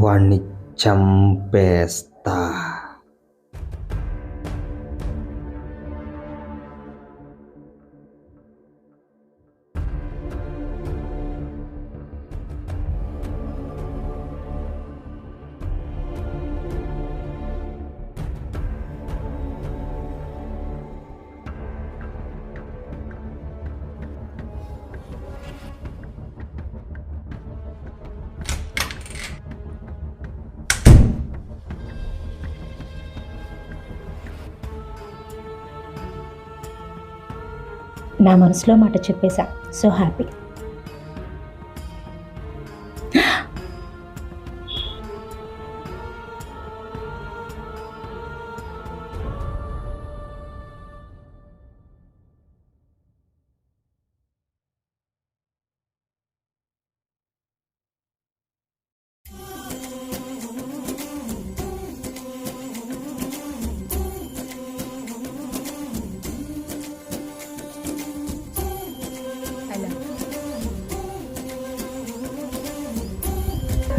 వాణ్ణి చంపేస్తా. నా మనసులో మాట చెప్పేశా. So happy.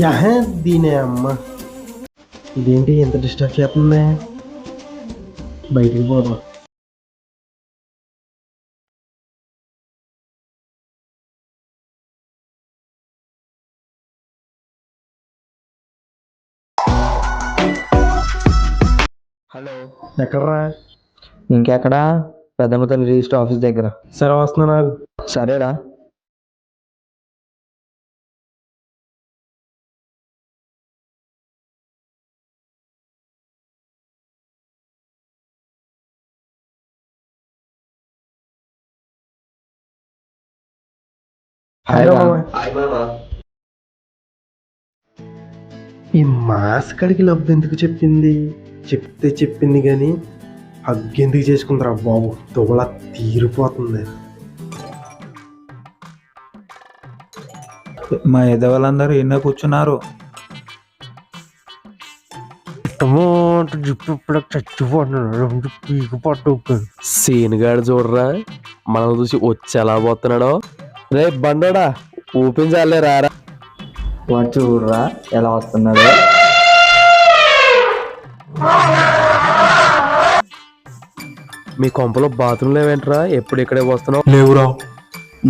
యాహే దీనే అమ్మ, ఇదేంటి ఎంత డిస్టర్బ్ చేస్తుంది? బయటికి పోదాం. హలో, ఎక్కడరా? ఇంకెక్కడా? పెద్దమ్మ తల్లి రిజిస్టర్ ఆఫీస్ దగ్గర. సరే వస్తున్నా నాకు. సరేరా. హాయ్ మామ. ఈ మాస్ కడికి లవ్ ఎందుకు చెప్పింది? చెప్పింది కానీ హగ్ ఎందుకు చేసుకుంటారా బాబు? తోల తీరిపోతుంది. మా ఎదవాళ్ళందరూ ఎన్నో కూర్చున్నారు. సీనుగాడు చూడరా, మనం చూసి వచ్చి ఎలా పోతున్నాడో. రే బండోడా, ఊపించాలే రారా. వాడు చూడరా ఎలా వస్తున్నాడు. మీ కొంపలో బాత్రూమ్ లేవేంట్రా? ఎప్పుడు ఇక్కడే వస్తున్నావు? లేవురా.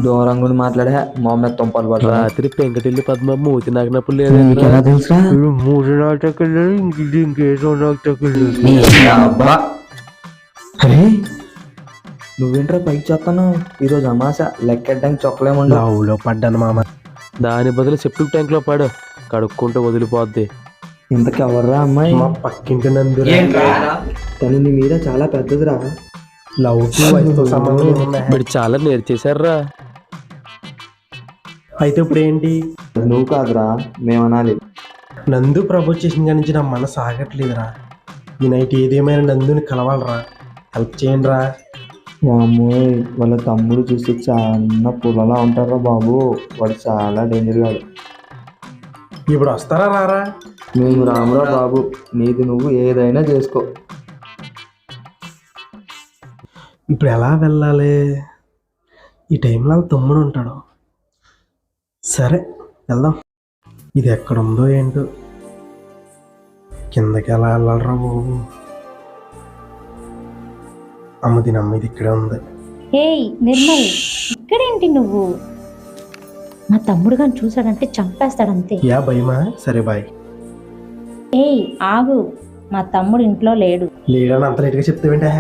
దూరంగా మాట్లాడే మా మీద తుంపలు పడరా. రాత్రి పెంకటిల్లి పద్మ మూతి నాకినప్పుడు నీకెలా లేదు. తెలుసురా? మూడు నాటకెళ్ళి ఇంకేదో నాటకెళ్ళి. అరే నువ్వేంట్రా పైకి చేస్తాను? ఈరోజు అమాస లెక్కెట్టడానికి చొక్కలేముండవు. లవ్లో పడ్డాను మామ. దాని బదులు సెప్టిక్ ట్యాంక్ లో పడు, కడుక్కుంటే వదిలిపోద్ది. ఇంతకు ఎవర్రా అమ్మాయి? మా పక్కింటి నందు. తను నీ మీద చాలా పెద్దదిరా. లవ్కి వయసుతో సంబంధం ఏమున్నాయి? మీరు చాలా నేర్చేశారా. అయితే ఇప్పుడు ఏంటి? నువ్వు కాదురా, మేమనాలి. నందు ప్రపోజ్ చేసిన కాడి నుంచి నా మనసు ఆగట్లేదురా. ఈ నైట్ ఏదేమైనా నందుని కలవాలరా. హెల్ప్ చేయండి రా. అమ్మోయ్, వాళ్ళ తమ్ముడు చూసి చాలా పుల్లలా ఉంటారా బాబు. వాడు చాలా డేంజర్ గాడు. ఇప్పుడు వస్తారా రారా? మేము రామురా బాబు, నీది నువ్వు ఏదైనా చేసుకో. ఇప్పుడు ఎలా వెళ్ళాలి? ఈ టైంలో వాళ్ళ తమ్ముడు ఉంటాడు. సరే వెళ్దాం. ఇది ఎక్కడుందో ఏంటో. కిందకి ఎలా వెళ్ళాలరా బాబు? అమ్మ దీని అమ్మ, ఇది ఇక్కడే ఉంది. ఏయ్ నిర్మల్, ఇక్కడేంటి నువ్వు? మా తమ్ముడు గాని చూసాడంటే చంపేస్తాడంతే. యా భయమా? సరే బాయ్. ఏయ్ ఆగు, మా తమ్ముడు ఇంట్లో లేడు. లేడని అంత లేట్గా చెప్తావేంటే?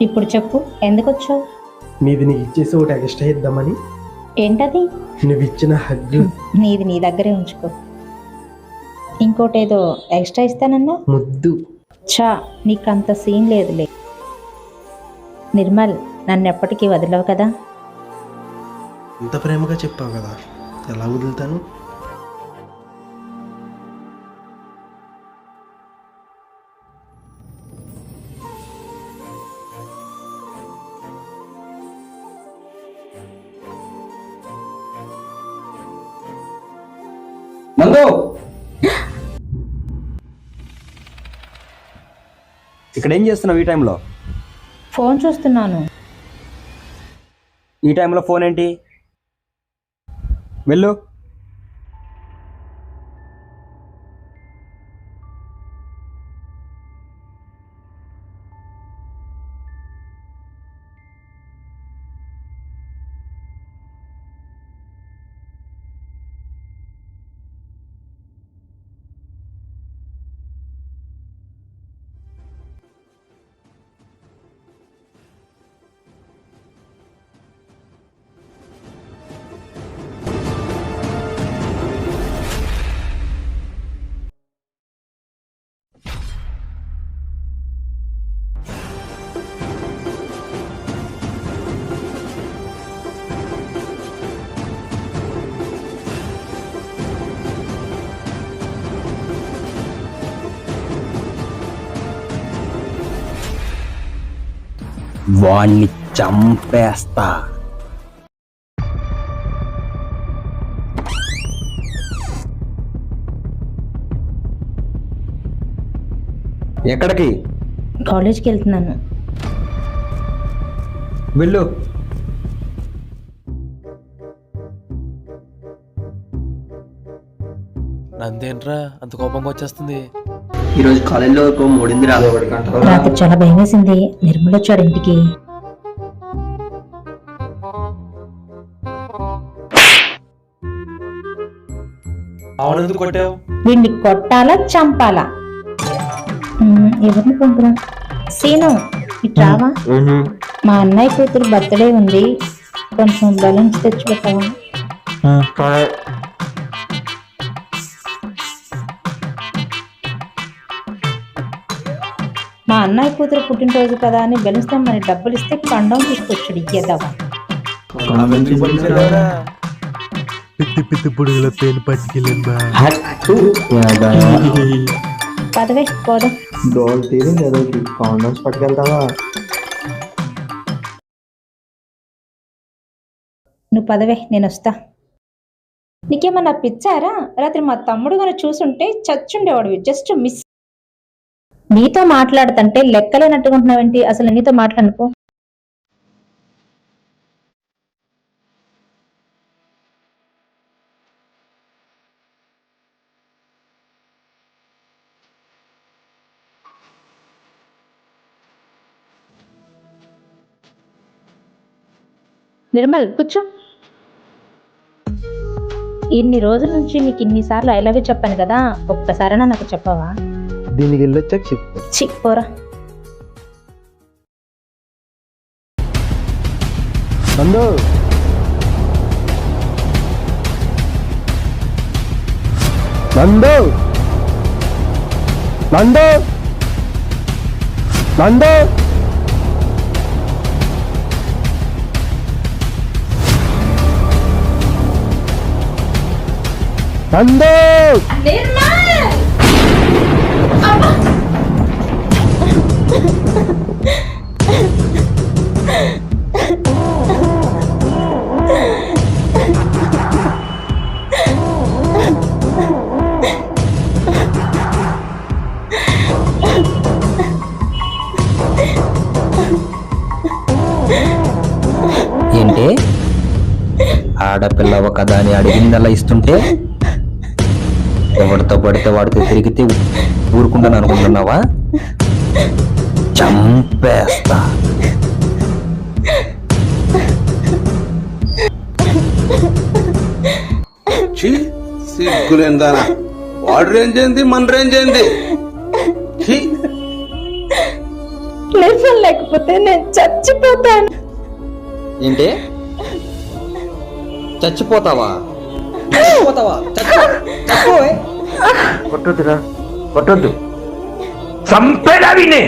ఇప్పుడు చెప్పు, ఎందుకు వచ్చావు? నీది నీకు ఇచ్చేసి ఒకటి ఎక్స్ట్రా ఇద్దామని. ఏంటది? నువ్వు ఇచ్చిన హగ్. నీది నీ దగ్గరే ఉంచుకో. ఇంకోటేదో ఎక్స్ట్రా ఇస్తానన్నా? ముద్దు. చా, నీకంత సీన్ లేదులే. నిర్మల్, నన్ను ఎప్పటికీ వదిలేవు కదా? ఇంత ప్రేమగా చెప్పావు కదా, ఎలా వదులుతాను? ఇక్కడ ఏం చేస్తున్నావు ఈ టైంలో? ఫోన్ చూస్తున్నాను. ఈ టైంలో ఫోన్ ఏంటి? వెళ్ళు. వాణ్ణి చంపేస్తా. ఎక్కడికి? కాలేజ్కి వెళ్తున్నాను. వెళ్ళు. నందేంట్రా అంత కోపంగా వచ్చేస్తుంది? ఈరోజు కాలేజీలో ఒక మూడింది రా. రాత్రి చాలా భయం వేసింది. నిర్మల్ వచ్చాడు ఇంటికి. అవును, ఎందుకు కొట్టావు? వీడిని కొట్టాలా చంపాలా? ఎవరిని పంపురా? సీను ఇటు రావా? మా అన్నయ్య కూతురు బర్త్డే ఉంది, కొంచెం బలూన్స్ తెచ్చి పెట్టావా? మా అన్నయ్య కూతురు పుట్టినరోజు కదా అని బెలూన్స్ తెమ్మని డబ్బులు ఇస్తే కండం తీసుకొచ్చాడు. ఇయ్యేద్దావా? పెద్ద పెద్ద పొడుగుల పేరు పట్టుకెళ్ళిందా? పదవే పోదాం. డోల్ తీరింది ఏదోకి కాండమ్స్ పట్టుకెళ్తావా? నువ్వు పదవే, నేను వస్తా. నీకేమన్నా పిచ్చారా? రాత్రి మా తమ్ముడు గారు చూసుంటే చచ్చుండేవాడివి. Just miss. నీతో మాట్లాడుతుంటే లెక్కలేనట్టుకుంటున్నావేంటి? అసలు నీతో మాట్లాడుకో. నిర్మల్ కూర్చో. ఇన్ని రోజుల నుంచి నీకు ఇన్నిసార్లు ఐ లవ్ యూ చెప్పాను కదా, ఒక్కసారైనా నాకు చెప్పవా? దీనికి వెళ్ళొచ్చాక చెప్పు. చిక్కోరా. నందు, నందు, నందు, నందు. నందు, ఏంటి ఆడపిల్లవ కదా అని అడిగిందల్లా ఇస్తుంటే ఎవరితో పడితే వాడితో తిరిగితే ఊరుకుంటాను అనుకుంటున్నావా? చంపేస్తా. సిగ్గులేందానా? వాడు రేంజ్ ఏంది, మన రేంజ్ ఏంది? లేకపోతే నేను చచ్చిపోతాను. ఏంటి చచ్చిపోతావా? కొట్టొద్దురా, కొట్టొద్దు. చంపేదా వినే